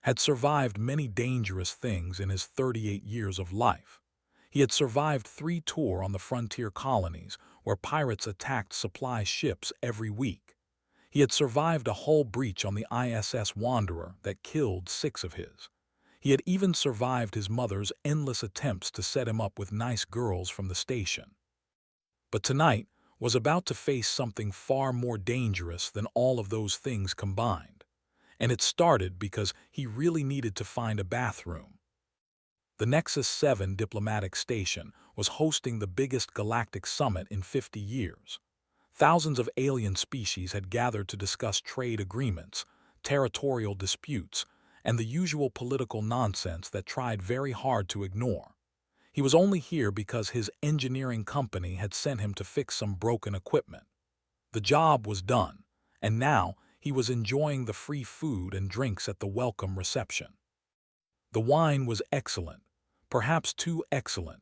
had survived many dangerous things in his 38 years of life. He had survived 3 tours on the frontier colonies where pirates attacked supply ships every week. He had survived a hull breach on the ISS Wanderer that killed 6 of his. He had even survived his mother's endless attempts to set him up with nice girls from the station. But tonight was about to face something far more dangerous than all of those things combined. And it started because he really needed to find a bathroom. The Nexus 7 diplomatic station was hosting the biggest galactic summit in 50 years. Thousands of alien species had gathered to discuss trade agreements, territorial disputes, and the usual political nonsense that tried very hard to ignore. He was only here because his engineering company had sent him to fix some broken equipment. The job was done, and now he was enjoying the free food and drinks at the welcome reception. The wine was excellent, perhaps too excellent.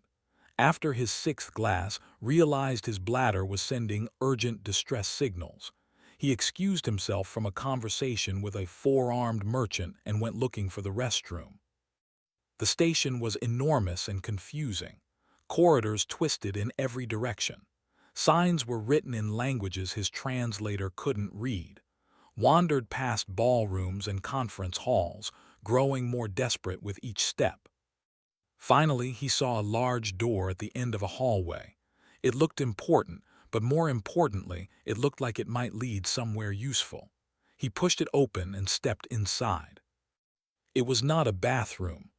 After his 6th glass, realized his bladder was sending urgent distress signals. He excused himself from a conversation with a 4-armed merchant and went looking for the restroom. The station was enormous and confusing. Corridors twisted in every direction. Signs were written in languages his translator couldn't read. Wandered past ballrooms and conference halls, growing more desperate with each step. Finally, he saw a large door at the end of a hallway. It looked important, but more importantly, it looked like it might lead somewhere useful. He pushed it open and stepped inside. It was not a bathroom.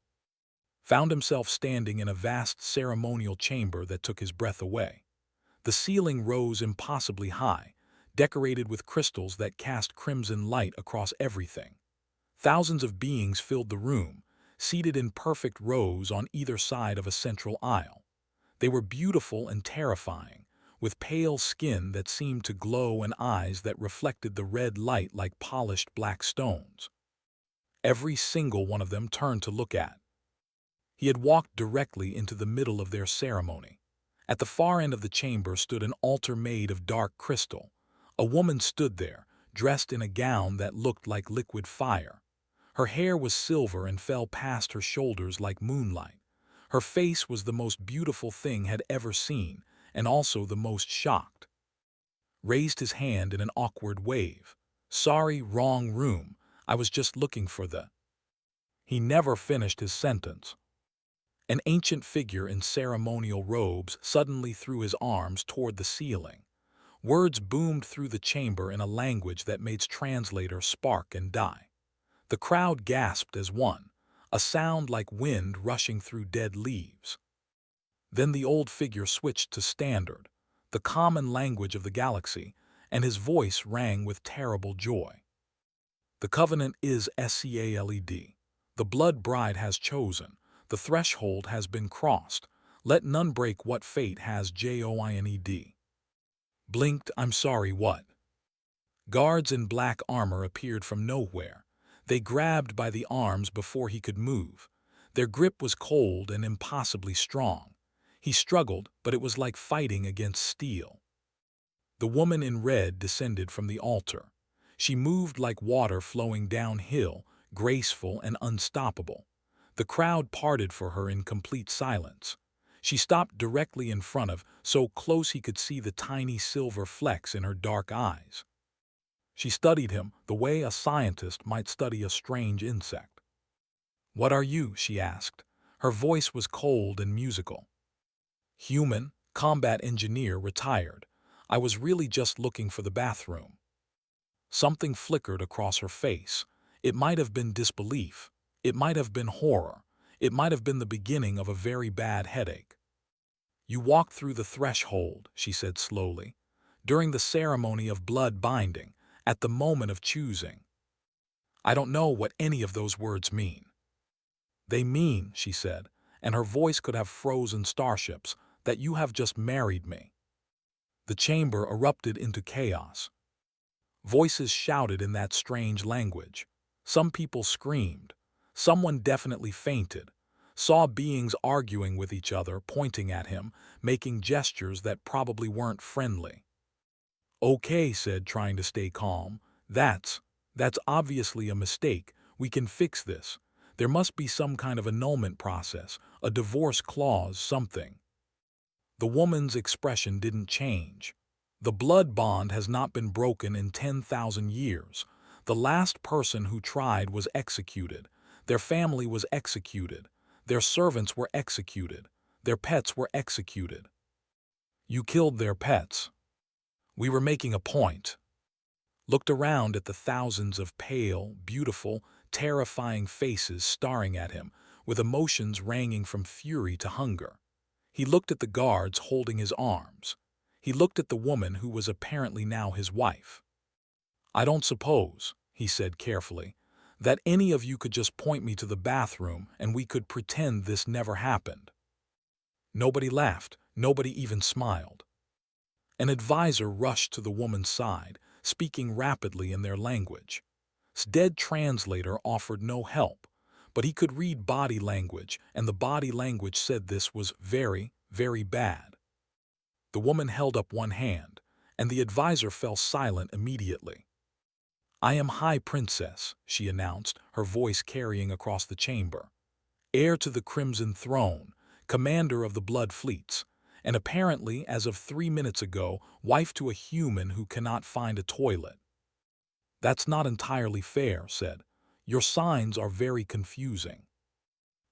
Found himself standing in a vast ceremonial chamber that took his breath away. The ceiling rose impossibly high, decorated with crystals that cast crimson light across everything. Thousands of beings filled the room, seated in perfect rows on either side of a central aisle. They were beautiful and terrifying, with pale skin that seemed to glow and eyes that reflected the red light like polished black stones. Every single one of them turned to look at. He had walked directly into the middle of their ceremony. At the far end of the chamber stood an altar made of dark crystal. A woman stood there, dressed in a gown that looked like liquid fire. Her hair was silver and fell past her shoulders like moonlight. Her face was the most beautiful thing had ever seen, and also the most shocked. Raised his hand in an awkward wave. "Sorry, wrong room. I was just looking for the—" He never finished his sentence. An ancient figure in ceremonial robes suddenly threw his arms toward the ceiling. Words boomed through the chamber in a language that made translators spark and die. The crowd gasped as one, a sound like wind rushing through dead leaves. Then the old figure switched to standard, the common language of the galaxy, and his voice rang with terrible joy. "The covenant is SCALED. The blood bride has chosen. The threshold has been crossed. Let none break what fate has joined." Blinked, "I'm sorry, what?" Guards in black armor appeared from nowhere. They grabbed by the arms before he could move. Their grip was cold and impossibly strong. He struggled, but it was like fighting against steel. The woman in red descended from the altar. She moved like water flowing downhill, graceful and unstoppable. The crowd parted for her in complete silence. She stopped directly in front of, so close he could see the tiny silver flecks in her dark eyes. She studied him the way a scientist might study a strange insect. "What are you?" she asked. Her voice was cold and musical. "Human, combat engineer, retired. I was really just looking for the bathroom." Something flickered across her face. It might have been disbelief. It might have been horror. It might have been the beginning of a very bad headache. "You walked through the threshold," she said slowly, "during the ceremony of blood binding, at the moment of choosing." "I don't know what any of those words mean." "They mean," she said, and her voice could have frozen starships, "that you have just married me." The chamber erupted into chaos. Voices shouted in that strange language. Some people screamed. Someone definitely fainted. Saw beings arguing with each other, pointing at him, making gestures that probably weren't friendly. "Okay," said, trying to stay calm. That's obviously a mistake. We can fix this. There must be some kind of annulment process, a divorce clause, something." The woman's expression didn't change. "The blood bond has not been broken in 10,000 years. The last person who tried was executed. Their family was executed. Their servants were executed. Their pets were executed." "You killed their pets." "We were making a point." Looked around at the thousands of pale, beautiful, terrifying faces staring at him, with emotions ranging from fury to hunger. He looked at the guards holding his arms. He looked at the woman who was apparently now his wife. "I don't suppose," he said carefully, "that any of you could just point me to the bathroom and we could pretend this never happened." Nobody laughed. Nobody even smiled. An advisor rushed to the woman's side, speaking rapidly in their language. Dead translator offered no help, but he could read body language, and the body language said this was very, very bad. The woman held up one hand, and the advisor fell silent immediately. "I am High Princess," she announced, her voice carrying across the chamber. "Heir to the Crimson Throne, commander of the Blood Fleets, and apparently, as of 3 minutes ago, wife to a human who cannot find a toilet." "That's not entirely fair," said. "Your signs are very confusing."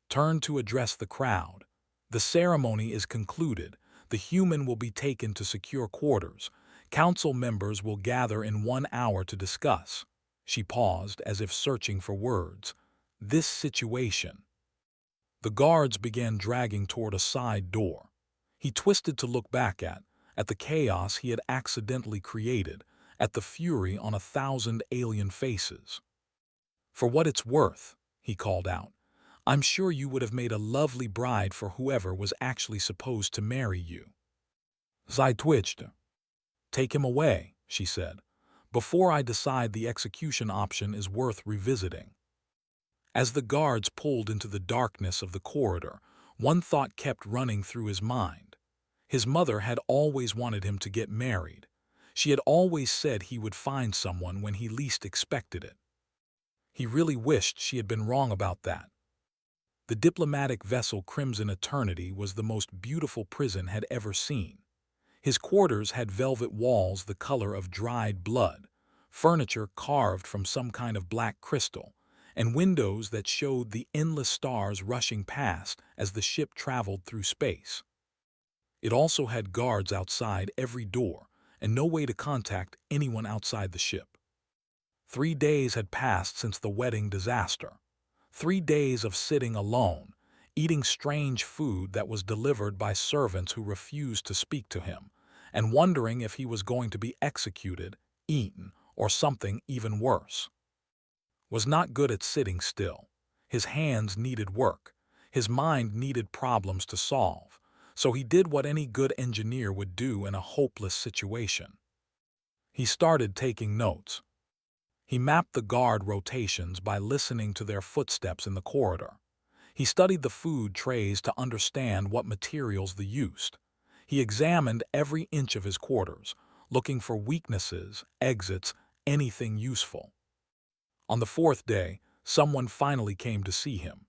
Turned to address the crowd. "The ceremony is concluded. The human will be taken to secure quarters. Council members will gather in 1 hour to discuss." She paused as if searching for words. "This situation." The guards began dragging toward a side door. He twisted to look back at the chaos he had accidentally created, at the fury on 1,000 alien faces. "For what it's worth," he called out, "I'm sure you would have made a lovely bride for whoever was actually supposed to marry you." Zai twitched. "Take him away," she said, "before I decide the execution option is worth revisiting." As the guards pulled into the darkness of the corridor, one thought kept running through his mind. His mother had always wanted him to get married. She had always said he would find someone when he least expected it. He really wished she had been wrong about that. The diplomatic vessel Crimson Eternity was the most beautiful prison had ever seen. His quarters had velvet walls the color of dried blood, furniture carved from some kind of black crystal, and windows that showed the endless stars rushing past as the ship traveled through space. It also had guards outside every door and no way to contact anyone outside the ship. 3 days had passed since the wedding disaster. 3 days of sitting alone, eating strange food that was delivered by servants who refused to speak to him, and wondering if he was going to be executed, eaten, or something even worse. Was not good at sitting still. His hands needed work. His mind needed problems to solve. So he did what any good engineer would do in a hopeless situation. He started taking notes. He mapped the guard rotations by listening to their footsteps in the corridor. He studied the food trays to understand what materials they used. He examined every inch of his quarters, looking for weaknesses, exits, anything useful. On the 4th day, someone finally came to see him.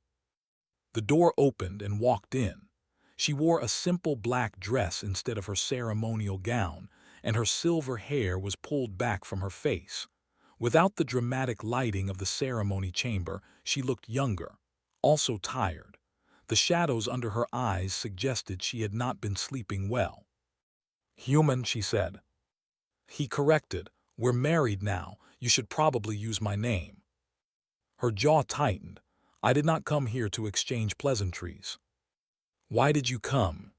The door opened and walked in. She wore a simple black dress instead of her ceremonial gown, and her silver hair was pulled back from her face. Without the dramatic lighting of the ceremony chamber, she looked younger, also tired. The shadows under her eyes suggested she had not been sleeping well. "Human," she said. He corrected, "We're married now. You should probably use my name." Her jaw tightened. "I did not come here to exchange pleasantries." "Why did you come?"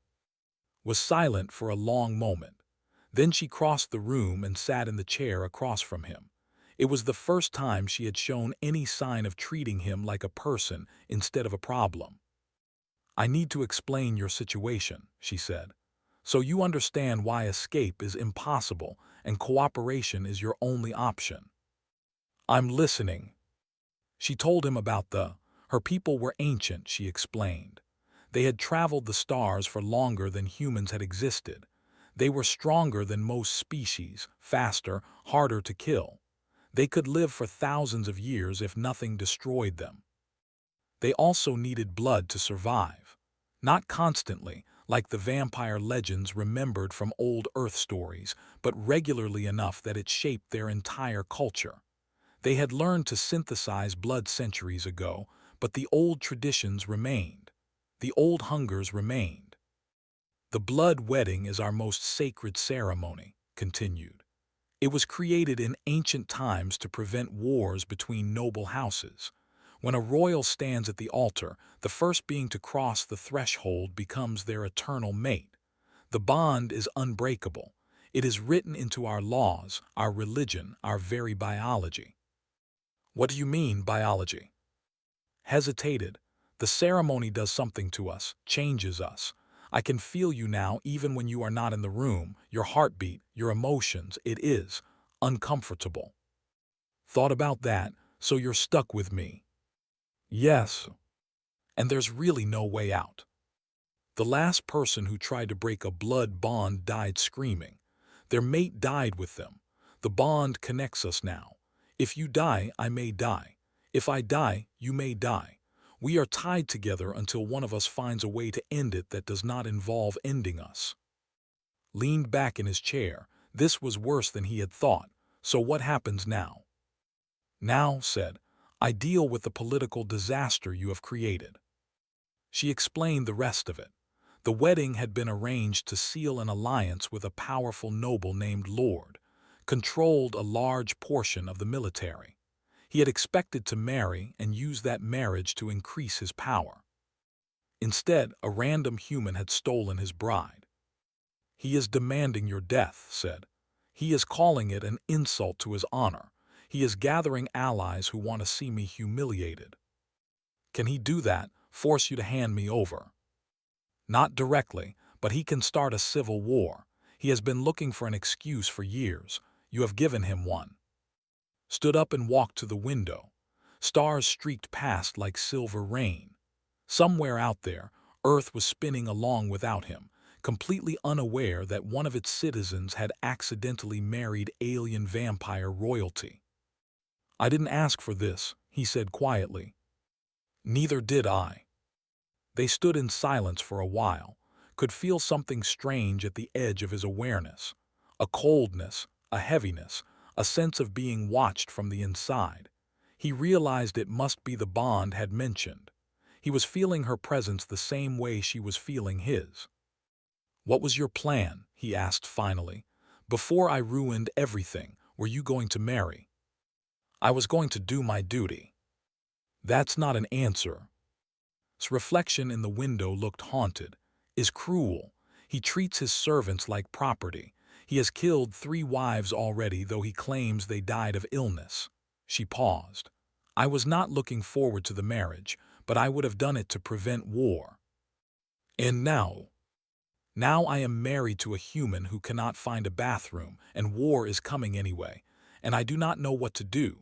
Was silent for a long moment. Then she crossed the room and sat in the chair across from him. It was the first time she had shown any sign of treating him like a person instead of a problem. "I need to explain your situation," she said, "so you understand why escape is impossible and cooperation is your only option." "I'm listening." She told him about her people were ancient, she explained. They had traveled the stars for longer than humans had existed. They were stronger than most species, faster, harder to kill. They could live for thousands of years if nothing destroyed them. They also needed blood to survive. Not constantly, like the vampire legends remembered from old Earth stories, but regularly enough that it shaped their entire culture. They had learned to synthesize blood centuries ago, but the old traditions remained. The old hungers remained. The blood wedding is our most sacred ceremony, continued. It was created in ancient times to prevent wars between noble houses. When a royal stands at the altar, the first being to cross the threshold becomes their eternal mate. The bond is unbreakable. It is written into our laws, our religion, our very biology. What do you mean, biology? Hesitated. The ceremony does something to us, changes us. I can feel you now even when you are not in the room, your heartbeat, your emotions. It is uncomfortable. Thought about that, so you're stuck with me. Yes. And there's really no way out. The last person who tried to break a blood bond died screaming. Their mate died with them. The bond connects us now. If you die, I may die. If I die, you may die. We are tied together until one of us finds a way to end it that does not involve ending us. Leaned back in his chair. This was worse than he had thought. So what happens now? Now, said, I deal with the political disaster you have created. She explained the rest of it. The wedding had been arranged to seal an alliance with a powerful noble named Lord, controlled a large portion of the military. He had expected to marry and use that marriage to increase his power. Instead, a random human had stolen his bride. He is demanding your death, said. He is calling it an insult to his honor. He is gathering allies who want to see me humiliated. Can he do that, force you to hand me over? Not directly, but he can start a civil war. He has been looking for an excuse for years. You have given him one. Stood up and walked to the window. Stars streaked past like silver rain. Somewhere out there, Earth was spinning along without him, completely unaware that one of its citizens had accidentally married alien vampire royalty. I didn't ask for this, he said quietly. Neither did I. They stood in silence for a while, could feel something strange at the edge of his awareness. A coldness, a heaviness, a sense of being watched from the inside. He realized it must be the bond had mentioned. He was feeling her presence the same way she was feeling his. What was your plan? He asked finally. Before I ruined everything, were you going to marry? I was going to do my duty. That's not an answer. His reflection in the window looked haunted. Is cruel. He treats his servants like property. He has killed 3 wives already, though he claims they died of illness. She paused. I was not looking forward to the marriage, but I would have done it to prevent war. And now? Now I am married to a human who cannot find a bathroom, and war is coming anyway, and I do not know what to do.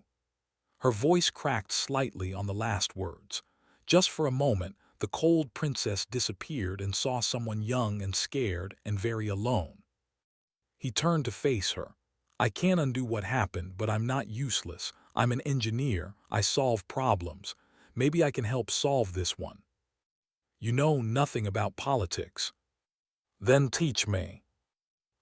Her voice cracked slightly on the last words. Just for a moment, the cold princess disappeared and saw someone young and scared and very alone. He turned to face her. I can't undo what happened, but I'm not useless. I'm an engineer. I solve problems. Maybe I can help solve this one. You know nothing about politics. Then teach me.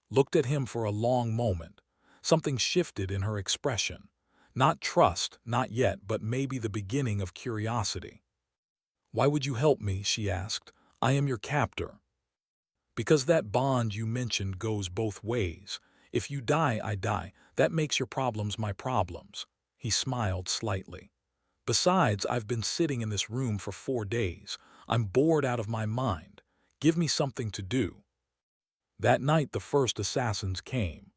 Looked at him for a long moment. Something shifted in her expression. Not trust, not yet, but maybe the beginning of curiosity. Why would you help me? She asked. I am your captor. Because that bond you mentioned goes both ways. If you die, I die. That makes your problems my problems. He smiled slightly. Besides, I've been sitting in this room for 4 days. I'm bored out of my mind. Give me something to do. That night the first assassins came.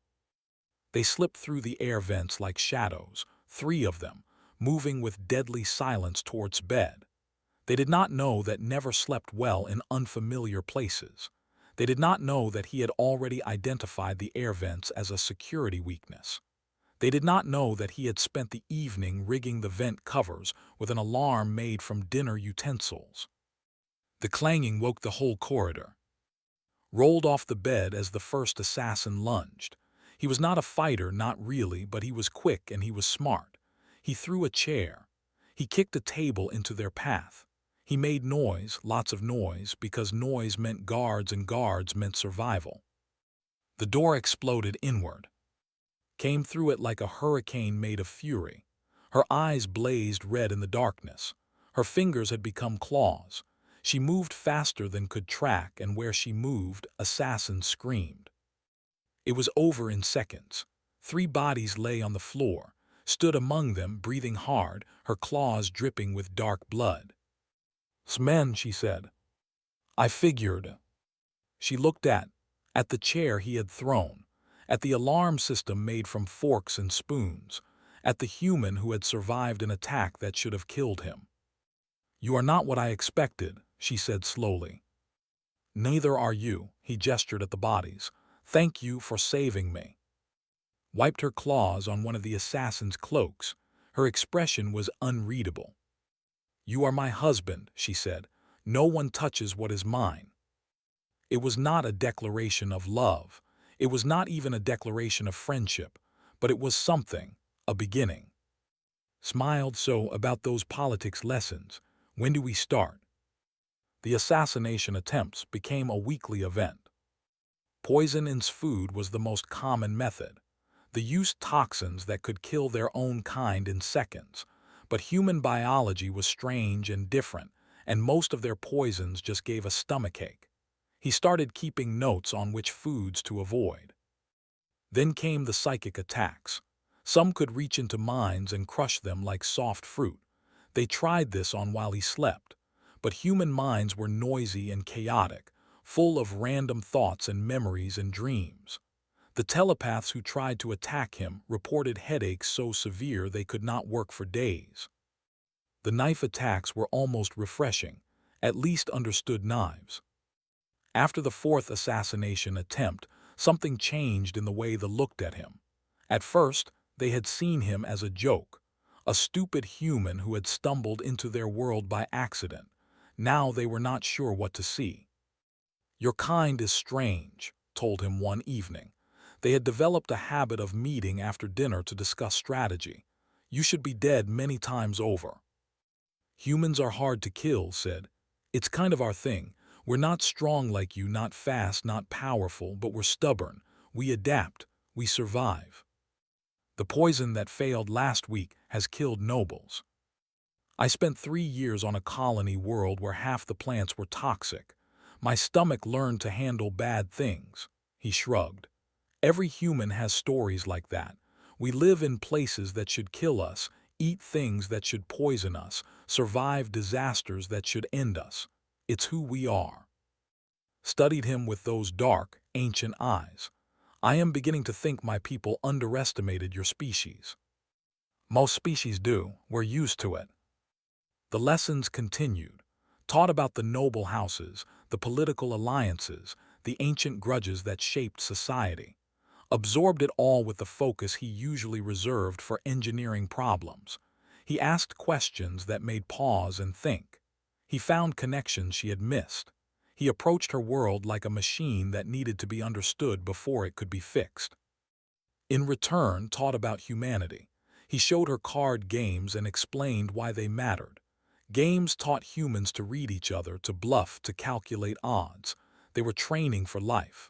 They slipped through the air vents like shadows, 3 of them, moving with deadly silence towards bed. They did not know that Never slept well in unfamiliar places. They did not know that he had already identified the air vents as a security weakness. They did not know that he had spent the evening rigging the vent covers with an alarm made from dinner utensils. The clanging woke the whole corridor. Rolled off the bed as the first assassin lunged. He was not a fighter, not really, but he was quick and he was smart. He threw a chair. He kicked a table into their path. He made noise, lots of noise, because noise meant guards and guards meant survival. The door exploded inward, came through it like a hurricane made of fury. Her eyes blazed red in the darkness. Her fingers had become claws. She moved faster than could track, and where she moved, assassins screamed. It was over in seconds. 3 bodies lay on the floor, stood among them, breathing hard, her claws dripping with dark blood. "'Smen," she said. "I figured." She looked at the chair he had thrown, at the alarm system made from forks and spoons, at the human who had survived an attack that should have killed him. "You are not what I expected," she said slowly. "Neither are you," he gestured at the bodies. "Thank you for saving me." Wiped her claws on one of the assassin's cloaks. Her expression was unreadable. "You are my husband," she said. "No one touches what is mine." It was not a declaration of love. It was not even a declaration of friendship, but it was something, a beginning. Smiled. "So, about those politics lessons, when do we start?" The assassination attempts became a weekly event. Poison in food was the most common method. They used toxins that could kill their own kind in seconds. But human biology was strange and different, and most of their poisons just gave a stomachache. He started keeping notes on which foods to avoid. Then came the psychic attacks. Some could reach into minds and crush them like soft fruit. They tried this on while he slept. But human minds were noisy and chaotic, full of random thoughts and memories and dreams. The telepaths who tried to attack him reported headaches so severe they could not work for days. The knife attacks were almost refreshing, at least understood knives. After the 4th assassination attempt, something changed in the way they looked at him. At first, they had seen him as a joke, a stupid human who had stumbled into their world by accident. Now they were not sure what to see. "Your kind is strange," told him one evening. They had developed a habit of meeting after dinner to discuss strategy. "You should be dead many times over." "Humans are hard to kill," said. "It's kind of our thing. We're not strong like you, not fast, not powerful, but we're stubborn. We adapt. We survive. The poison that failed last week has killed nobles. I spent 3 years on a colony world where half the plants were toxic. My stomach learned to handle bad things." He shrugged. "Every human has stories like that. We live in places that should kill us, eat things that should poison us, survive disasters that should end us. It's who we are." Studied him with those dark, ancient eyes. "I am beginning to think my people underestimated your species." "Most species do. We're used to it." The lessons continued. Taught about the noble houses, the political alliances, the ancient grudges that shaped society. Absorbed it all with the focus he usually reserved for engineering problems. He asked questions that made pause and think. He found connections she had missed. He approached her world like a machine that needed to be understood before it could be fixed. In return, taught about humanity. He showed her card games and explained why they mattered. Games taught humans to read each other, to bluff, to calculate odds. They were training for life.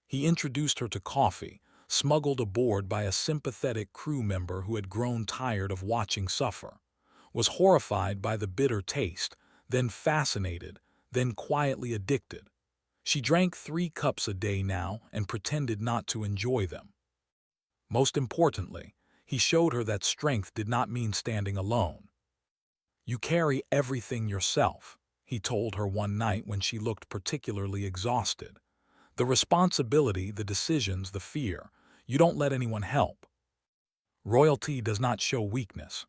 He introduced her to coffee, smuggled aboard by a sympathetic crew member who had grown tired of watching suffer, was horrified by the bitter taste, then fascinated, then quietly addicted. She drank 3 cups a day now and pretended not to enjoy them. Most importantly, he showed her that strength did not mean standing alone. "You carry everything yourself," he told her one night when she looked particularly exhausted. "The responsibility, the decisions, the fear. You don't let anyone help. Royalty does not show weakness.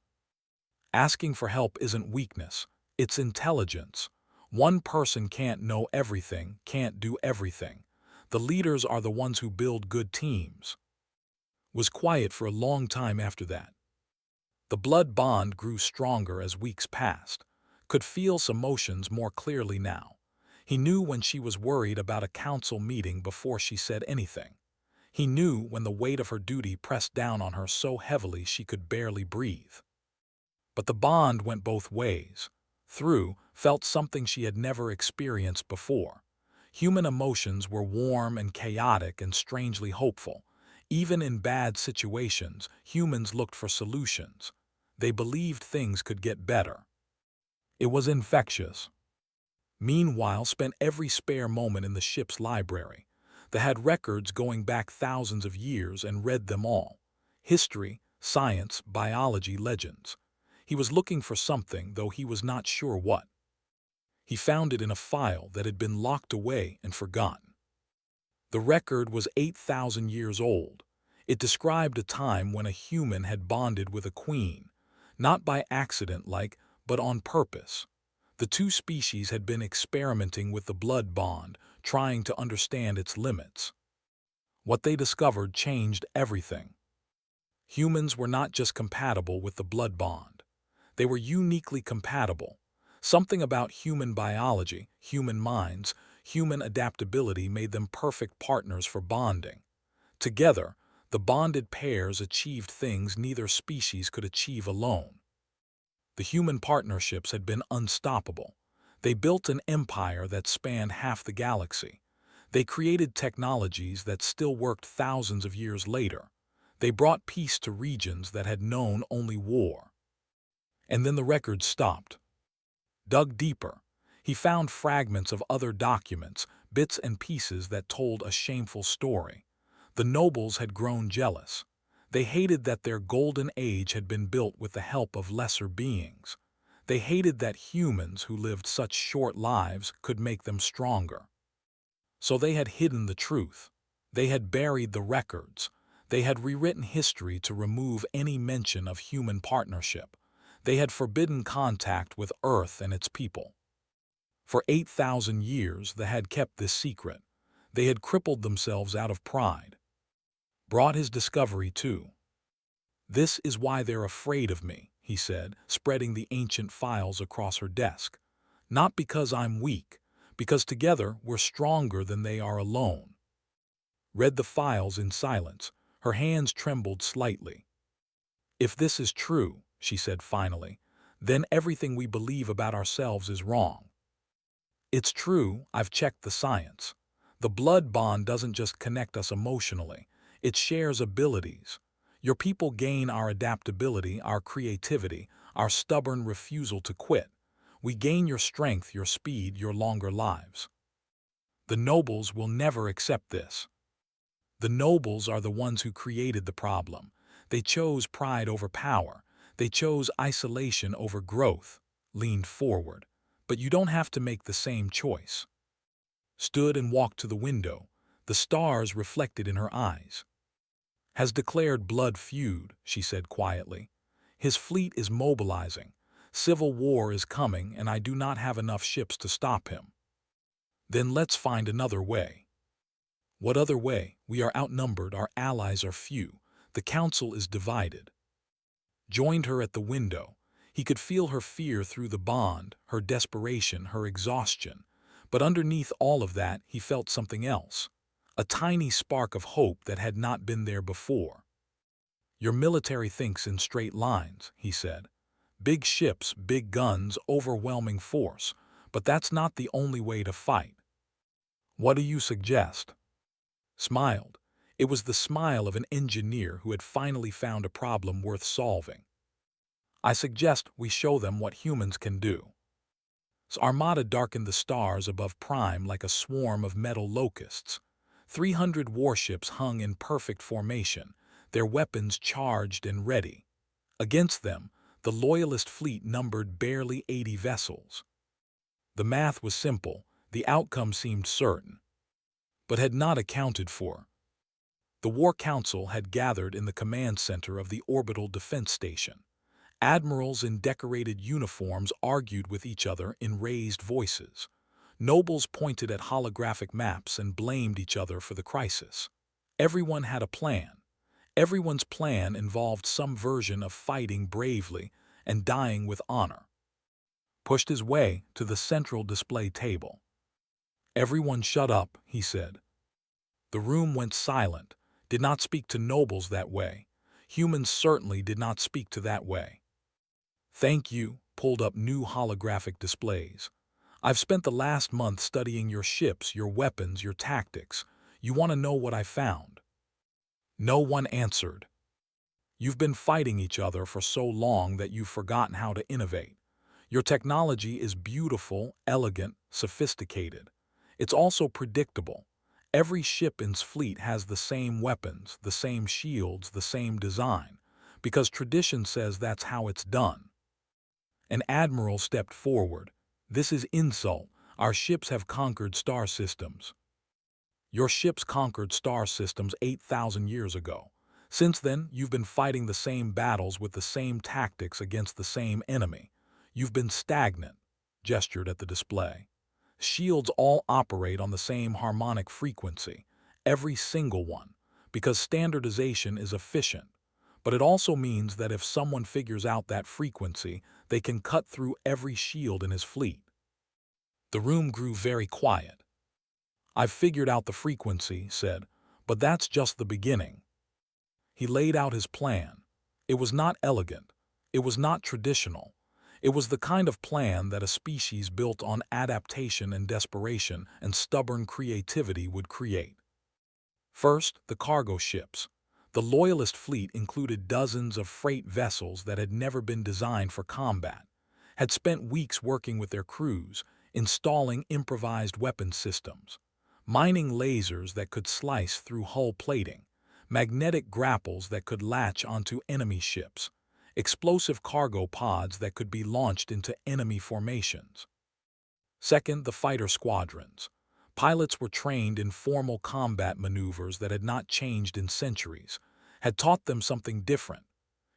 Asking for help isn't weakness, it's intelligence. One person can't know everything, can't do everything. The leaders are the ones who build good teams." Was quiet for a long time after that. The blood bond grew stronger as weeks passed. Could feel some emotions more clearly now. He knew when she was worried about a council meeting before she said anything. He knew when the weight of her duty pressed down on her so heavily she could barely breathe. But the bond went both ways. Through felt something she had never experienced before. Human emotions were warm and chaotic and strangely hopeful. Even in bad situations, humans looked for solutions. They believed things could get better. It was infectious. Meanwhile, spent every spare moment in the ship's library. They had records going back thousands of years and read them all. History, science, biology, legends. He was looking for something, though he was not sure what. He found it in a file that had been locked away and forgotten. The record was 8,000 years old. It described a time when a human had bonded with a queen, not by accident but on purpose. The two species had been experimenting with the blood bond, trying to understand its limits. What they discovered changed everything. Humans were not just compatible with the blood bond. They were uniquely compatible. Something about human biology, human minds, human adaptability made them perfect partners for bonding. Together, the bonded pairs achieved things neither species could achieve alone. The human partnerships had been unstoppable. They built an empire that spanned half the galaxy. They created technologies that still worked thousands of years later. They brought peace to regions that had known only war. And then the record stopped. Dug deeper, he found fragments of other documents, bits and pieces that told a shameful story. The nobles had grown jealous. They hated that their golden age had been built with the help of lesser beings. They hated that humans who lived such short lives could make them stronger. So they had hidden the truth. They had buried the records. They had rewritten history to remove any mention of human partnership. They had forbidden contact with Earth and its people. For 8,000 years they had kept this secret. They had crippled themselves out of pride. Brought his discovery too. "This is why they're afraid of me," he said, spreading the ancient files across her desk. "Not because I'm weak, because together we're stronger than they are alone." Read the files in silence. Her hands trembled slightly. "If this is true," she said finally, "then everything we believe about ourselves is wrong." "It's true, I've checked the science. The blood bond doesn't just connect us emotionally, it shares abilities. Your people gain our adaptability, our creativity, our stubborn refusal to quit. We gain your strength, your speed, your longer lives. The nobles will never accept this. The nobles are the ones who created the problem. They chose pride over power. They chose isolation over growth." Leaned forward. "But you don't have to make the same choice." Stood and walked to the window, the stars reflected in her eyes. "Has declared blood feud," she said quietly. "His fleet is mobilizing. Civil war is coming, and I do not have enough ships to stop him." "Then let's find another way." "What other way? We are outnumbered, our allies are few. The council is divided." Joined her at the window. He could feel her fear through the bond, her desperation, her exhaustion. But underneath all of that, he felt something else. A tiny spark of hope that had not been there before. "Your military thinks in straight lines," he said. "Big ships, big guns, overwhelming force. But that's not the only way to fight." "What do you suggest?" Smiled. It was the smile of an engineer who had finally found a problem worth solving. "I suggest we show them what humans can do." Armada darkened the stars above Prime like a swarm of metal locusts. 300 warships hung in perfect formation, their weapons charged and ready. Against them, the Loyalist fleet numbered barely 80 vessels. The math was simple, the outcome seemed certain, but had not accounted for. The War Council had gathered in the command center of the orbital defense station. Admirals in decorated uniforms argued with each other in raised voices. Nobles pointed at holographic maps and blamed each other for the crisis. Everyone had a plan. Everyone's plan involved some version of fighting bravely and dying with honor. Pushed his way to the central display table. "Everyone shut up," he said. The room went silent. did not speak to nobles that way. Humans certainly did not speak to that way. Thank you, pulled up new holographic displays. I've spent the last month studying your ships, your weapons, your tactics. You want to know what I found? No one answered. You've been fighting each other for so long that you've forgotten how to innovate. Your technology is beautiful, elegant, sophisticated. It's also predictable. Every ship in its fleet has the same weapons, the same shields, the same design, because tradition says that's how it's done. An admiral stepped forward. This is insult. Our ships have conquered star systems. Your ships conquered star systems 8,000 years ago. Since then, you've been fighting the same battles with the same tactics against the same enemy. You've been stagnant, gestured at the display. Shields all operate on the same harmonic frequency, every single one, because standardization is efficient. But it also means that if someone figures out that frequency, they can cut through every shield in his fleet. The room grew very quiet. I've figured out the frequency, said, but that's just the beginning. He laid out his plan. It was not elegant. It was not traditional. It was the kind of plan that a species built on adaptation and desperation and stubborn creativity would create. First, the cargo ships. The Loyalist fleet included dozens of freight vessels that had never been designed for combat, had spent weeks working with their crews, installing improvised weapon systems, mining lasers that could slice through hull plating, magnetic grapples that could latch onto enemy ships, explosive cargo pods that could be launched into enemy formations. Second, the fighter squadrons. Pilots were trained in formal combat maneuvers that had not changed in centuries, had taught them something different.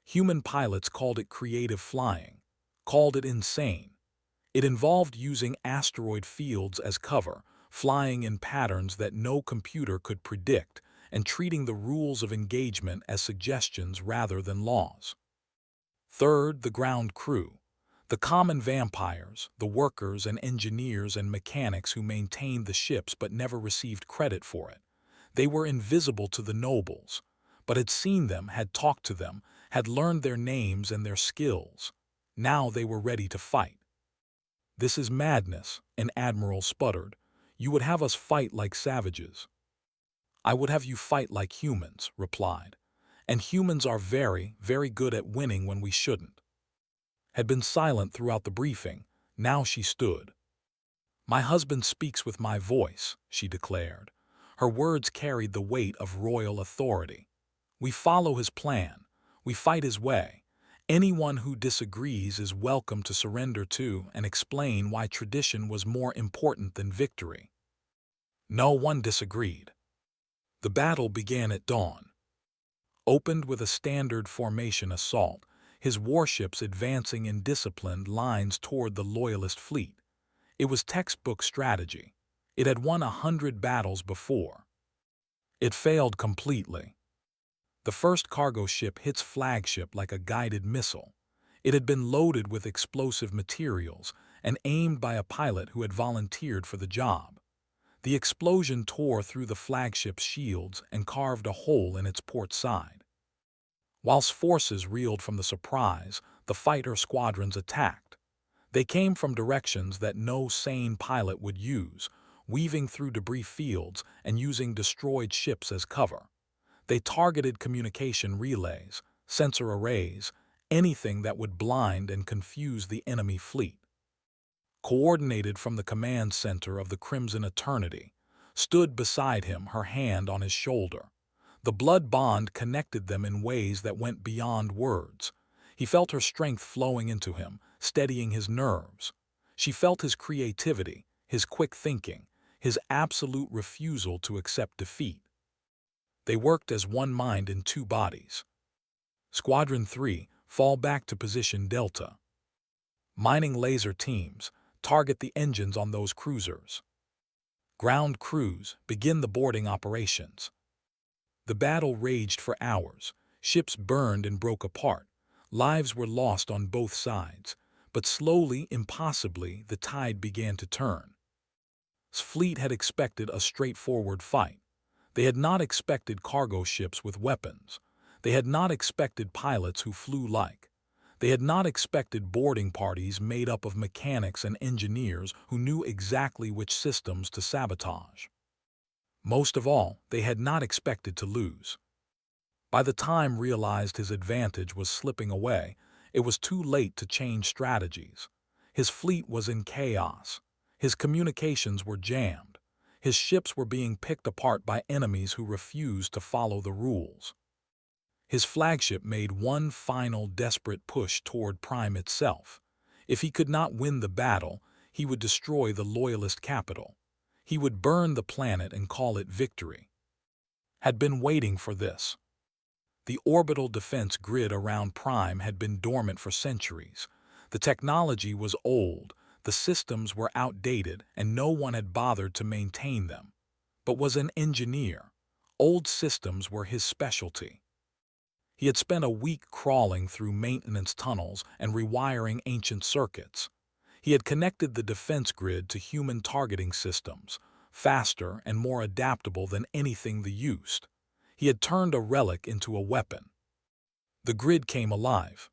Human pilots called it creative flying, called it insane. It involved using asteroid fields as cover, flying in patterns that no computer could predict, and treating the rules of engagement as suggestions rather than laws. Third, the ground crew. The common vampires, the workers and engineers and mechanics who maintained the ships but never received credit for it. They were invisible to the nobles, but had seen them, had talked to them, had learned their names and their skills. Now they were ready to fight. This is madness, an admiral sputtered. You would have us fight like savages. I would have you fight like humans, replied. And humans are very, very good at winning when we shouldn't. Had been silent throughout the briefing. Now she stood. My husband speaks with my voice, she declared. Her words carried the weight of royal authority. We follow his plan. We fight his way. Anyone who disagrees is welcome to surrender to and explain why tradition was more important than victory. No one disagreed. The battle began at dawn. Opened with a standard formation assault, his warships advancing in disciplined lines toward the Loyalist fleet. It was textbook strategy. It had won 100 battles before. It failed completely. The first cargo ship hits flagship like a guided missile. It had been loaded with explosive materials and aimed by a pilot who had volunteered for the job. The explosion tore through the flagship's shields and carved a hole in its port side. Whilst forces reeled from the surprise, the fighter squadrons attacked. They came from directions that no sane pilot would use, weaving through debris fields and using destroyed ships as cover. They targeted communication relays, sensor arrays, anything that would blind and confuse the enemy fleet. Coordinated from the command center of the Crimson Eternity, stood beside him, her hand on his shoulder. The blood bond connected them in ways that went beyond words. He felt her strength flowing into him, steadying his nerves. She felt his creativity, his quick thinking, his absolute refusal to accept defeat. They worked as one mind in two bodies. Squadron 3, fall back to position Delta. Mining laser teams, target the engines on those cruisers. Ground crews, begin the boarding operations. The battle raged for hours. Ships burned and broke apart. Lives were lost on both sides. But slowly, impossibly, the tide began to turn. Fleet had expected a straightforward fight. They had not expected cargo ships with weapons. They had not expected pilots who flew like. They had not expected boarding parties made up of mechanics and engineers who knew exactly which systems to sabotage. Most of all, they had not expected to lose. By the time realized his advantage was slipping away, it was too late to change strategies. His fleet was in chaos. His communications were jammed. His ships were being picked apart by enemies who refused to follow the rules. His flagship made one final desperate push toward Prime itself. If he could not win the battle, he would destroy the loyalist capital. He would burn the planet and call it victory. Had been waiting for this. The orbital defense grid around Prime had been dormant for centuries. The technology was old, the systems were outdated, and no one had bothered to maintain them. But was an engineer. Old systems were his specialty. He had spent a week crawling through maintenance tunnels and rewiring ancient circuits. He had connected the defense grid to human targeting systems, faster and more adaptable than anything they used. He had turned a relic into a weapon. The grid came alive.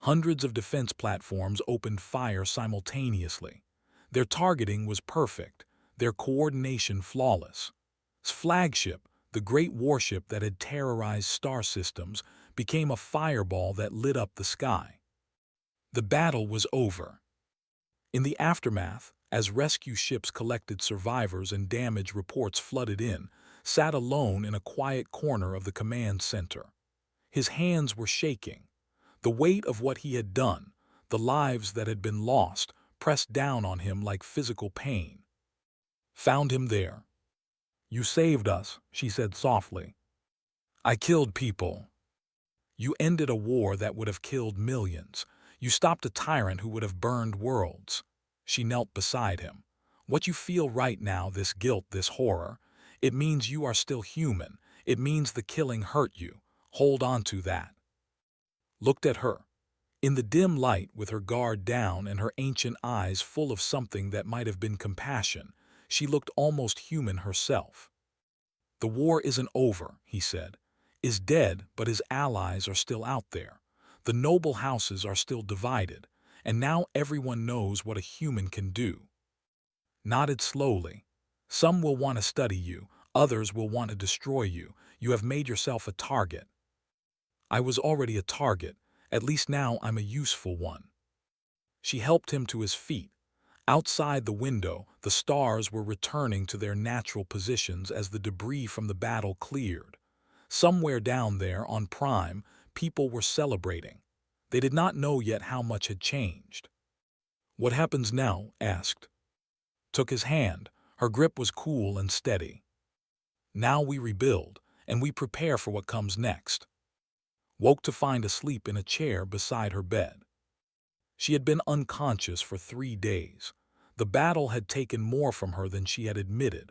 Hundreds of defense platforms opened fire simultaneously. Their targeting was perfect, their coordination flawless. His flagship, the great warship that had terrorized star systems, became a fireball that lit up the sky. The battle was over. In the aftermath, as rescue ships collected survivors and damage reports flooded in, sat alone in a quiet corner of the command center. His hands were shaking. The weight of what he had done, the lives that had been lost, pressed down on him like physical pain. Found him there. "You saved us," she said softly. "I killed people. You ended a war that would have killed millions. You stopped a tyrant who would have burned worlds." She knelt beside him. "What you feel right now, this guilt, this horror, it means you are still human. It means the killing hurt you. Hold on to that." Looked at her. In the dim light, with her guard down and her ancient eyes full of something that might have been compassion, she looked almost human herself. "The war isn't over," he said. "Is dead, but his allies are still out there. The noble houses are still divided, and now everyone knows what a human can do." Nodded slowly. "Some will want to study you, others will want to destroy you. You have made yourself a target." "I was already a target. At least now I'm a useful one." She helped him to his feet. Outside the window, the stars were returning to their natural positions as the debris from the battle cleared. Somewhere down there on Prime, people were celebrating. They did not know yet how much had changed. "What happens now?" asked. Took his hand. Her grip was cool and steady. "Now we rebuild, and we prepare for what comes next." Woke to find asleep in a chair beside her bed. She had been unconscious for 3 days. The battle had taken more from her than she had admitted.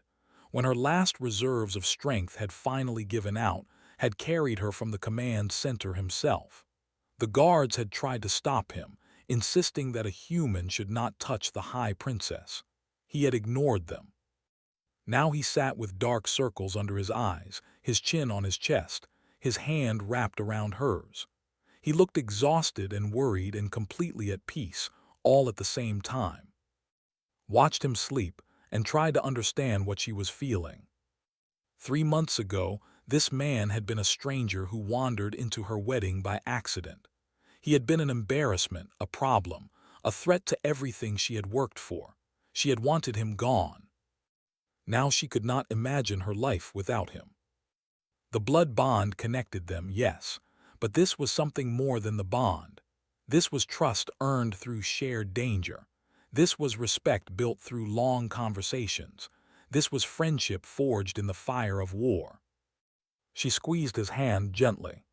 When her last reserves of strength had finally given out, had carried her from the command center himself. The guards had tried to stop him, insisting that a human should not touch the High Princess. He had ignored them. Now he sat with dark circles under his eyes, his chin on his chest, his hand wrapped around hers. He looked exhausted and worried and completely at peace, all at the same time. Watched him sleep and tried to understand what she was feeling. 3 months ago, this man had been a stranger who wandered into her wedding by accident. He had been an embarrassment, a problem, a threat to everything she had worked for. She had wanted him gone. Now she could not imagine her life without him. The blood bond connected them, yes, but this was something more than the bond. This was trust earned through shared danger. This was respect built through long conversations. This was friendship forged in the fire of war. She squeezed his hand gently.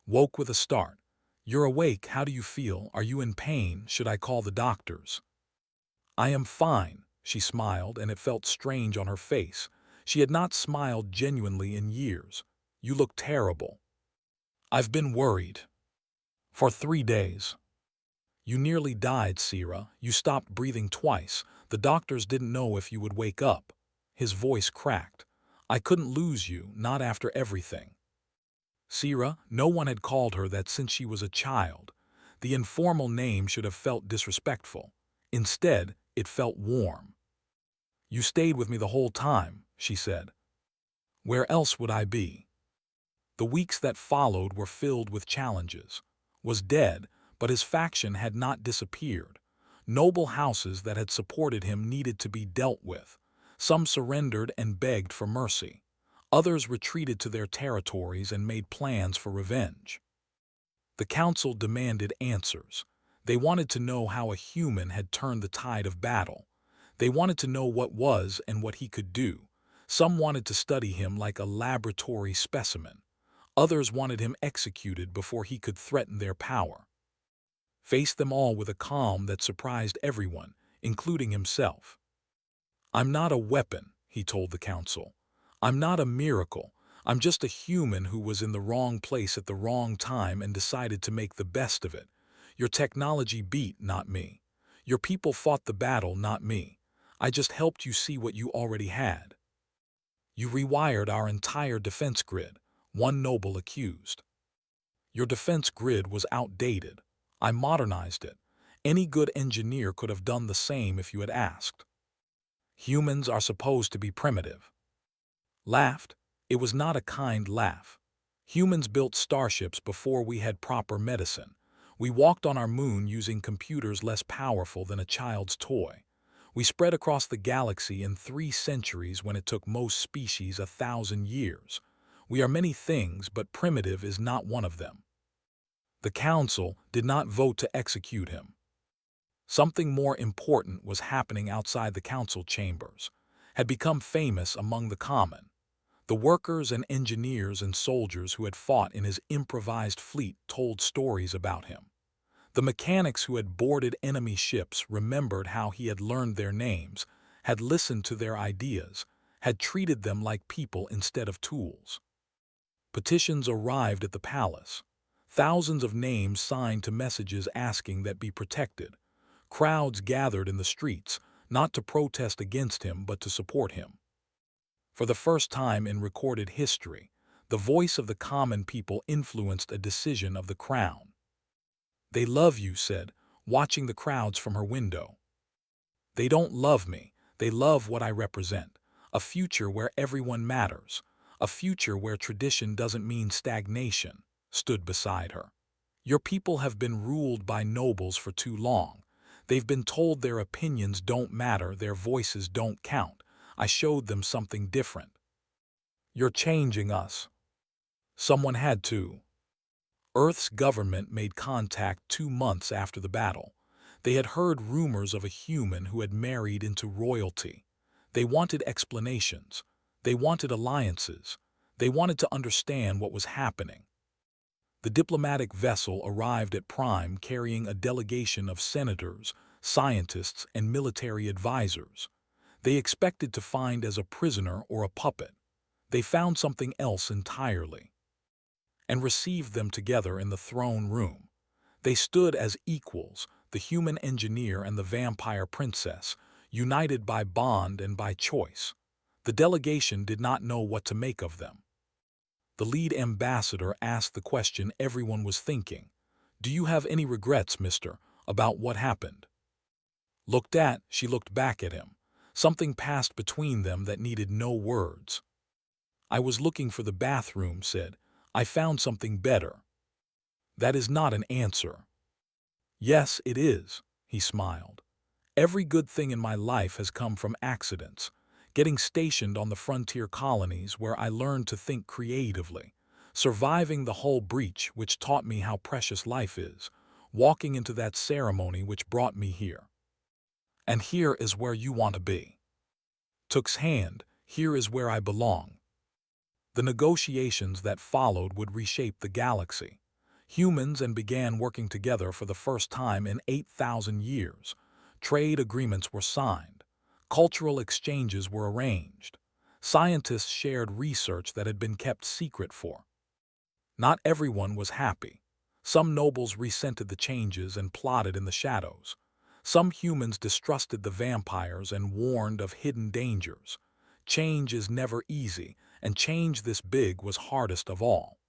Woke with a start. "You're awake. How do you feel? Are you in pain? Should I call the doctors?" "I am fine," she smiled, and it felt strange on her face. She had not smiled genuinely in years. "You look terrible." "I've been worried. For 3 days. You nearly died, Sierra. You stopped breathing twice. The doctors didn't know if you would wake up." His voice cracked. I couldn't lose you, not after everything. Sira, no one had called her that since she was a child. The informal name should have felt disrespectful. Instead, it felt warm. You stayed with me the whole time, she said. Where else would I be? The weeks that followed were filled with challenges. Was dead, but his faction had not disappeared. Noble houses that had supported him needed to be dealt with. Some surrendered and begged for mercy. Others retreated to their territories and made plans for revenge. The council demanded answers. They wanted to know how a human had turned the tide of battle. They wanted to know what was and what he could do. Some wanted to study him like a laboratory specimen. Others wanted him executed before he could threaten their power. Faced them all with a calm that surprised everyone, including himself. I'm not a weapon, he told the council. I'm not a miracle. I'm just a human who was in the wrong place at the wrong time and decided to make the best of it. Your technology beat, not me. Your people fought the battle, not me. I just helped you see what you already had. You rewired our entire defense grid, one noble accused. Your defense grid was outdated. I modernized it. Any good engineer could have done the same if you had asked. Humans are supposed to be primitive. Laughed. It was not a kind laugh. Humans built starships before we had proper medicine. We walked on our moon using computers less powerful than a child's toy. We spread across the galaxy in 3 centuries when it took most species 1,000 years. We are many things, but primitive is not one of them. The council did not vote to execute him. Something more important was happening outside the council chambers, had become famous among the common. The workers and engineers and soldiers who had fought in his improvised fleet told stories about him. The mechanics who had boarded enemy ships remembered how he had learned their names, had listened to their ideas, had treated them like people instead of tools. Petitions arrived at the palace. Thousands of names signed to messages asking that be protected. Crowds gathered in the streets, not to protest against him but to support him. For the first time in recorded history, the voice of the common people influenced a decision of the crown. They love you, said, watching the crowds from her window. They don't love me, they love what I represent, a future where everyone matters, a future where tradition doesn't mean stagnation, stood beside her. Your people have been ruled by nobles for too long. They've been told their opinions don't matter, their voices don't count. I showed them something different. You're changing us. Someone had to. Earth's government made contact 2 months after the battle. They had heard rumors of a human who had married into royalty. They wanted explanations. They wanted alliances. They wanted to understand what was happening. The diplomatic vessel arrived at Prime carrying a delegation of senators, scientists, and military advisors. They expected to find as a prisoner or a puppet. They found something else entirely, and received them together in the throne room. They stood as equals, the human engineer and the vampire princess, united by bond and by choice. The delegation did not know what to make of them. The lead ambassador asked the question everyone was thinking. Do you have any regrets, mister, about what happened? She looked back at him. Something passed between them that needed no words. I was looking for the bathroom, said. I found something better. That is not an answer. Yes, it is, he smiled. Every good thing in my life has come from accidents. Getting stationed on the frontier colonies where I learned to think creatively. Surviving the hull breach which taught me how precious life is. Walking into that ceremony which brought me here. And here is where you want to be. Took's hand, here is where I belong. The negotiations that followed would reshape the galaxy. Humans and began working together for the first time in 8,000 years. Trade agreements were signed. Cultural exchanges were arranged. Scientists shared research that had been kept secret for. Not everyone was happy. Some nobles resented the changes and plotted in the shadows. Some humans distrusted the vampires and warned of hidden dangers. Change is never easy, and change this big was hardest of all.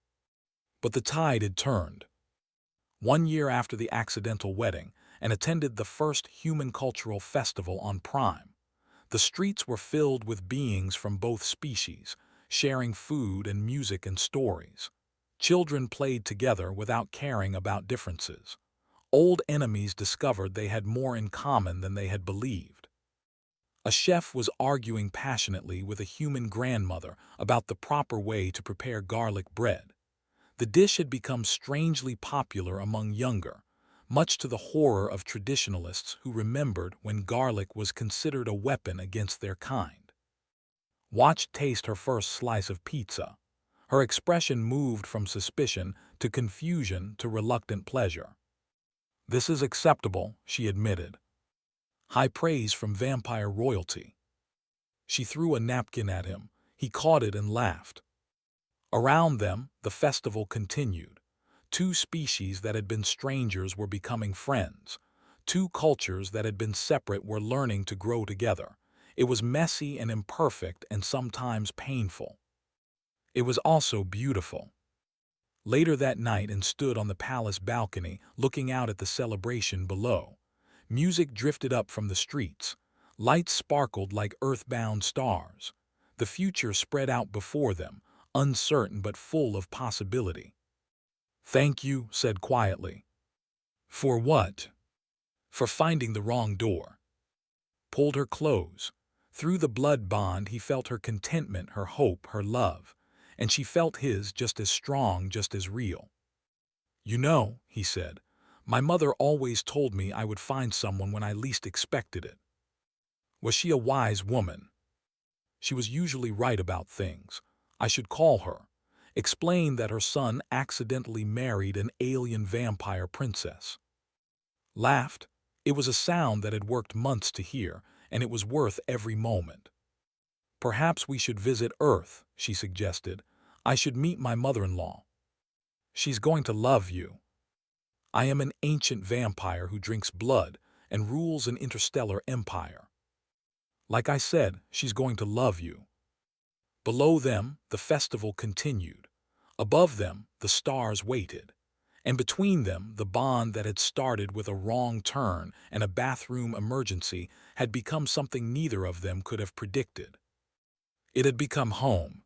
But the tide had turned. 1 year after the accidental wedding, and attended the first human cultural festival on Prime. The streets were filled with beings from both species, sharing food and music and stories. Children played together without caring about differences. Old enemies discovered they had more in common than they had believed. A chef was arguing passionately with a human grandmother about the proper way to prepare garlic bread. The dish had become strangely popular among younger, much to the horror of traditionalists who remembered when garlic was considered a weapon against their kind. Watch taste her first slice of pizza. Her expression moved from suspicion to confusion to reluctant pleasure. "This is acceptable," she admitted. High praise from vampire royalty. She threw a napkin at him. He caught it and laughed. Around them, the festival continued. Two species that had been strangers were becoming friends. Two cultures that had been separate were learning to grow together. It was messy and imperfect and sometimes painful. It was also beautiful. Later that night and stood on the palace balcony looking out at the celebration below. Music drifted up from the streets. Lights sparkled like earthbound stars. The future spread out before them, uncertain but full of possibility. "Thank you," said quietly. "For what?" "For finding the wrong door." Pulled her close. Through the blood bond he felt her contentment, her hope, her love. And she felt his just as strong, just as real. "You know," he said, "my mother always told me I would find someone when I least expected it." Was she a wise woman? She was usually right about things. I should call her. Explain that her son accidentally married an alien vampire princess. Laughed. It was a sound that had worked months to hear, and it was worth every moment. "Perhaps we should visit Earth," she suggested. "I should meet my mother-in-law. She's going to love you. I am an ancient vampire who drinks blood and rules an interstellar empire. Like I said, she's going to love you." Below them, the festival continued. Above them, the stars waited. And between them, the bond that had started with a wrong turn and a bathroom emergency had become something neither of them could have predicted. It had become home,